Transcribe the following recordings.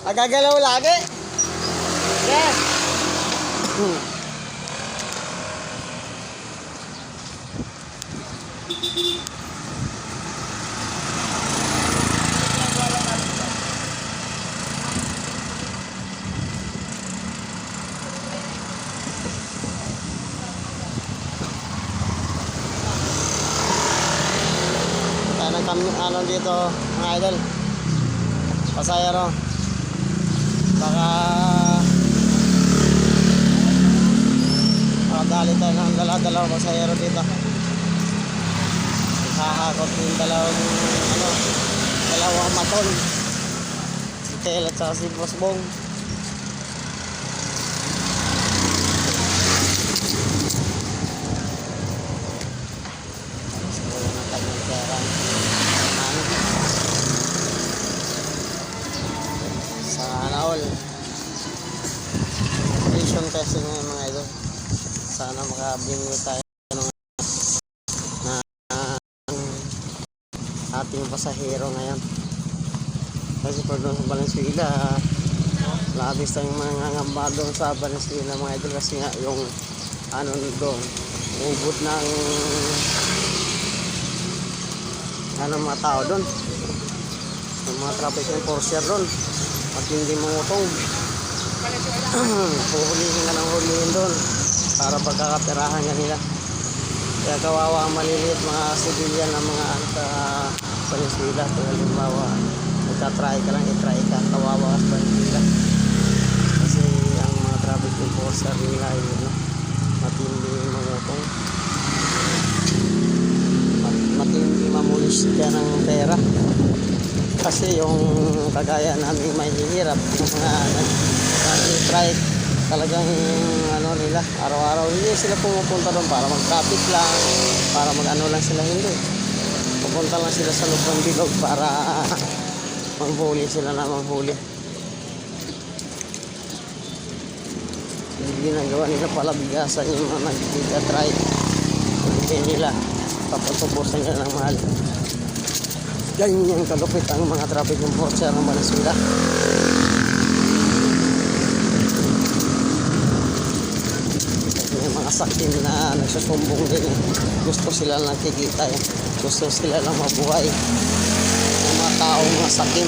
Agagalaw lagi. Yes. Kaya kami ano dito mga idol. Pasayero. Baka makadali tayo ng dalaw pasayero dito. Hahakot yung dalawang matol, si Tel at saka si Boss Bong. Sana all vision testing ngayon mga idol. Sana makabingo tayo ating pasahero ngayon. Kasi por doon sa Valenzuela, labis tayong mga ngamba doon sa Valenzuela mga idol. Kasi nga yung ano doon, ubod ng mga tao doon, yung mga traffic enforcer doon, at hindi mangutong puhulihin ka ng hulihin doon para pagkakapirahan ka nila. Kaya kawawa ang maliliit mga civilian na mga sa Valenzuela. Kaya halimbawa nagtatry ka lang, itry ka, kawawa ka sa Valenzuela. Kasi ang mga traffic enforcer nila ay matindi mangutong, matindi mamulis ka ng pera. Kasi yung kagaya namin may hihirap, yung mga nag-try talagang ano nila, araw-araw hindi sila pumupunta doon para mag-traffic lang, para mag-ano lang sila, hindi. Pupunta lang sila sa loob ng bilog para manghuli sila na manghuli. Hindi ginagawa nila pala bigasan yung mga nag-try. Hindi nila paputubusan nila ng mahal. Ganyan kalupit ang mga traffic enforcer ng Valenzuela. May mga sakin na nagsusumbong din. Gusto sila lang kikita. Gusto sila lang mabuhay. Yung mga taong mga sakin.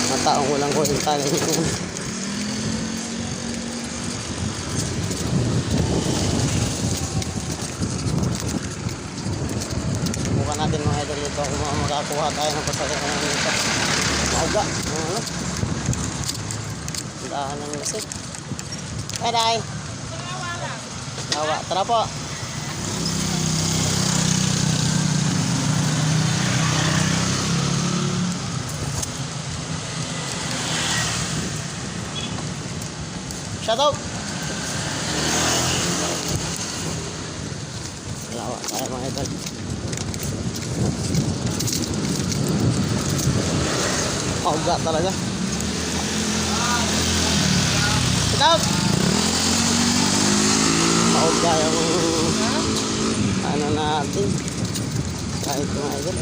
Mga taong walang kuhintalan yun. Natin mga idol ito kung makakuha tayo ng pasahero ng ito. Mauga. Dahan ng lasik. Day. Nawa. Tara po. Shout out. Nawa tayo mga idol. Mauga talaga. Stop! Mauga yung ano natin. Kahit mga idol.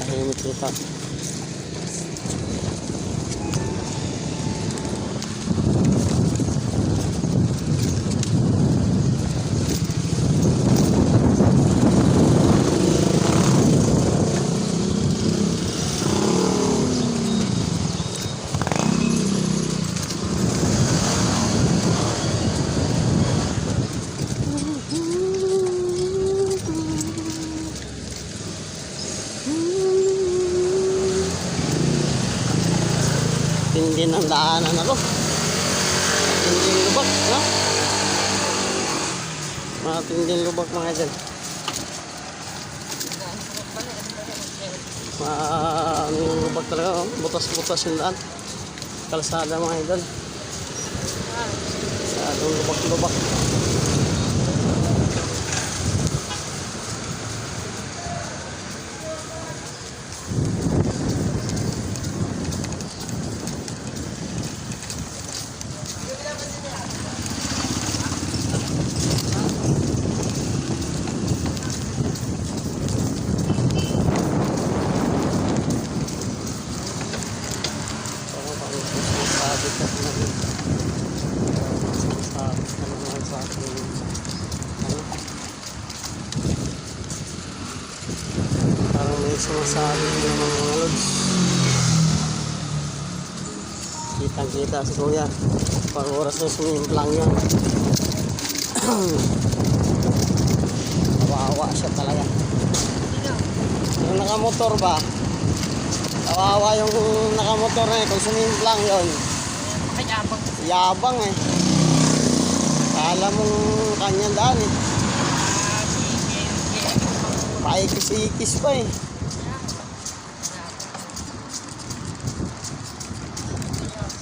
Tahimik dito. Tindi ng daanan ako. Tinding lubak, no? Mga tinding lubak mga idol. Ano yung lubak talaga, oh? Butas-butas yung daan. Kalsada mga idol. Masyadong lubak-lubak. naman mga lods. Kitang kita si kuya. Pag oras na sumimplang yun. Kawawa siya talaga. Yung nakamotor ba? Kawawa yung nakamotor na eh. Kung sumimplang yun. Yabang eh. Kala mong kanyang daan eh. Paikis-ikis pa eh.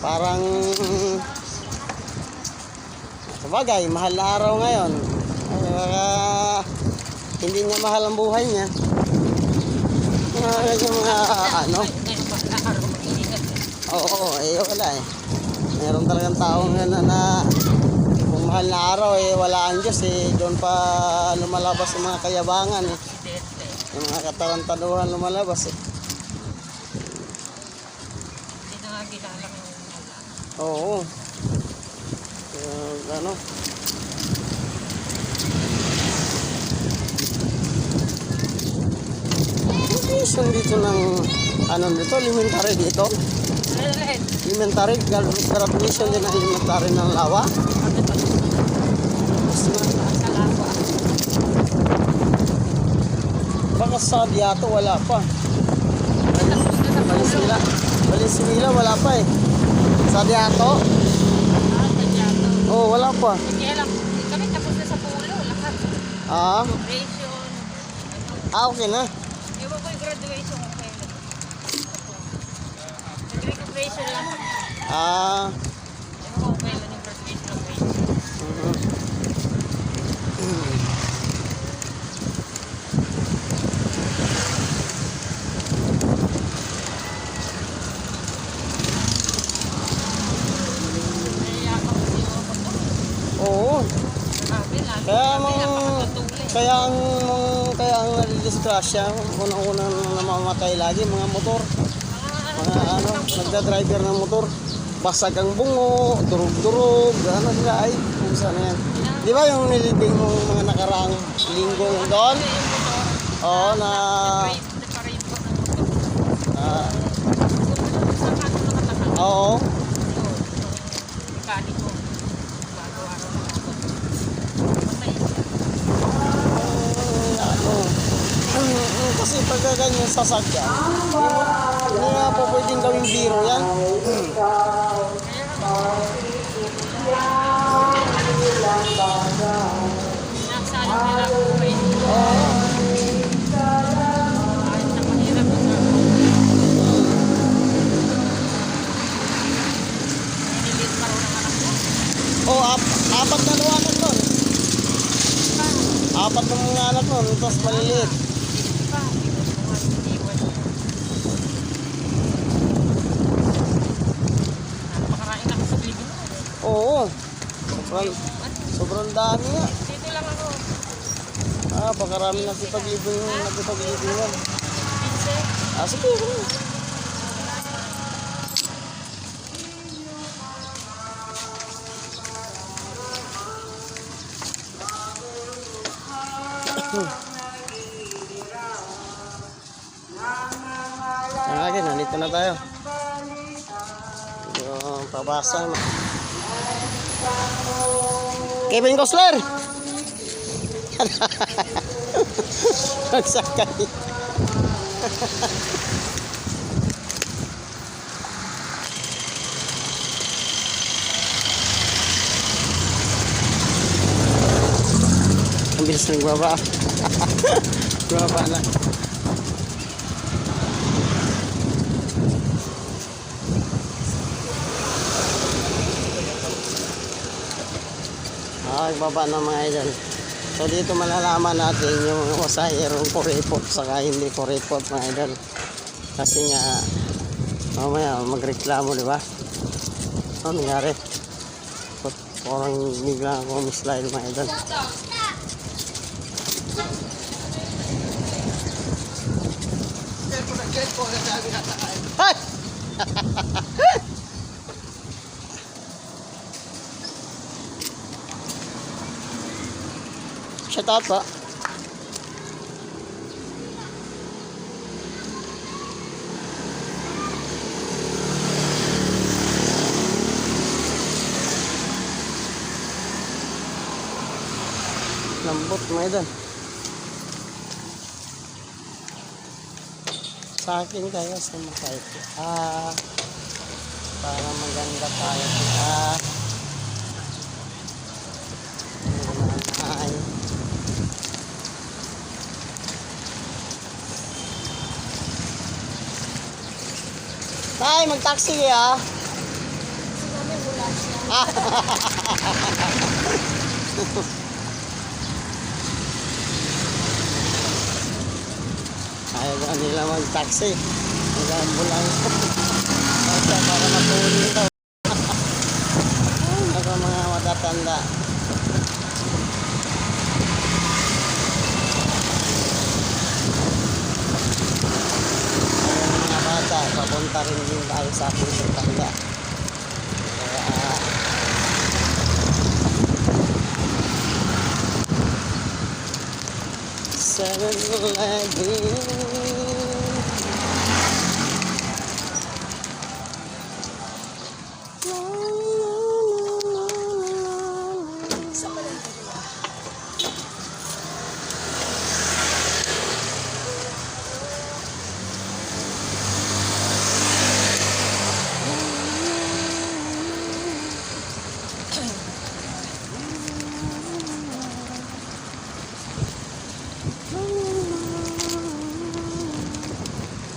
Parang sabagay, mahal na araw ngayon. Hindi niya mahal ang buhay niya. Yung mga ano. Oo, eh wala eh. Meron talagang taong na kung mahal na araw eh wala ang Diyos eh. Doon pa lumalabas yung mga kayabangan eh. Yung mga katarantaduhan lumalabas eh. Oo. Ano? Location dito ng ano dito, elementary dito. Elementary, graduation din ng elementary ng Lawa. Baka sa Diato wala pa. Valenzuela wala pa eh. Sa Diato? Oh, wala pa. Kami tapos na sa pulo, lahat. Graduation. Okay na. Ewan ko yung graduation ko kayo. Graduation lang. Ewan ko kayo yung graduation ko kayo. Oo. Kaya ang nadidisgrasya, unang-unang namamatay lagi mga motor. Mga ano, nagda-driver ng motor. Basag ang bungo, durug-durug, ano sila ay, kung saan yan. Di ba yung nilibing mong mga nakaraang linggo doon? Oo, na... Oo. Kasi pagka ganyan sasakyan, hindi nga po pwedeng gawing biro yan. Apat na mga anak nun. Apat na mga anak nun, tapos maliliit. Oo. Sobrang dami nga. Dito lang ako. Pakarami nagkipaglibing yan. Sige. Yan nandito na tayo. Yung pabasa. Kevin Costler! Nagsakay. Ang bilis nagbaba. Baba na. Baba ng mga idol. So dito malalaman natin yung mga pasahero kuripot saka hindi kuripot mga idol. Kasi nga mamaya magreklamo, di ba? Ano nangyari? Parang bigla akong mislide mga idol. Hay! Shout out po. Lambot mga idol. Sa akin kaya sumakay po. Para maganda tayo po. Ay. Tay, mag-taxi kaya? Ayaw ba nila mag-taxi? Mag-ambulance. Para matulong daw. Ako mga matatanda. Ayun mga bata, papunta rin din tayo sa ating matanda. Kaya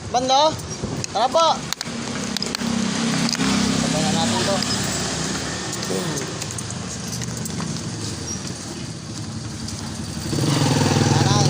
Bando, tara po. Sabay na natin to. Nanay.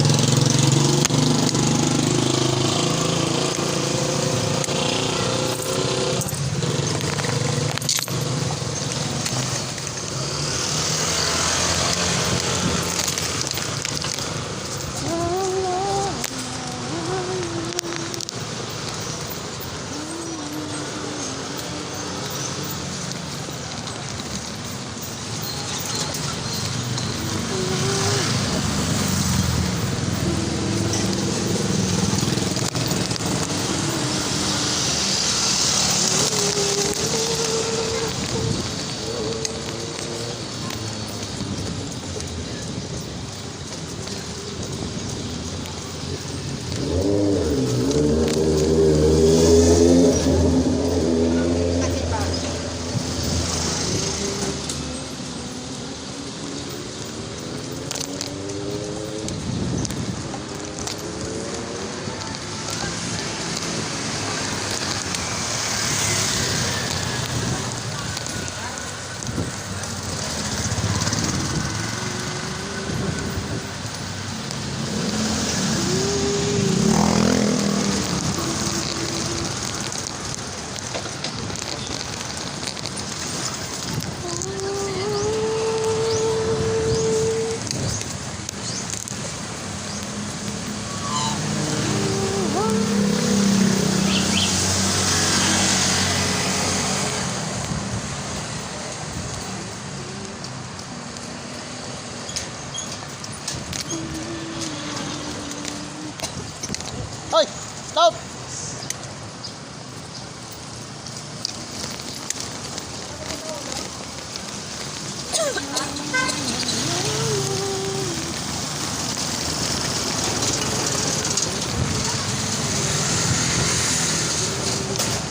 Hoy, stop!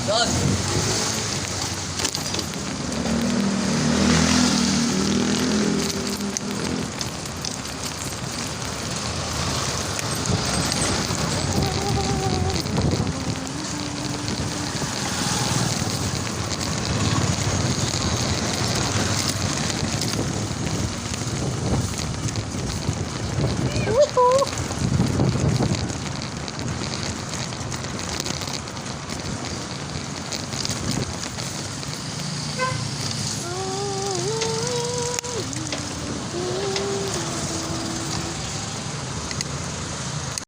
Doon.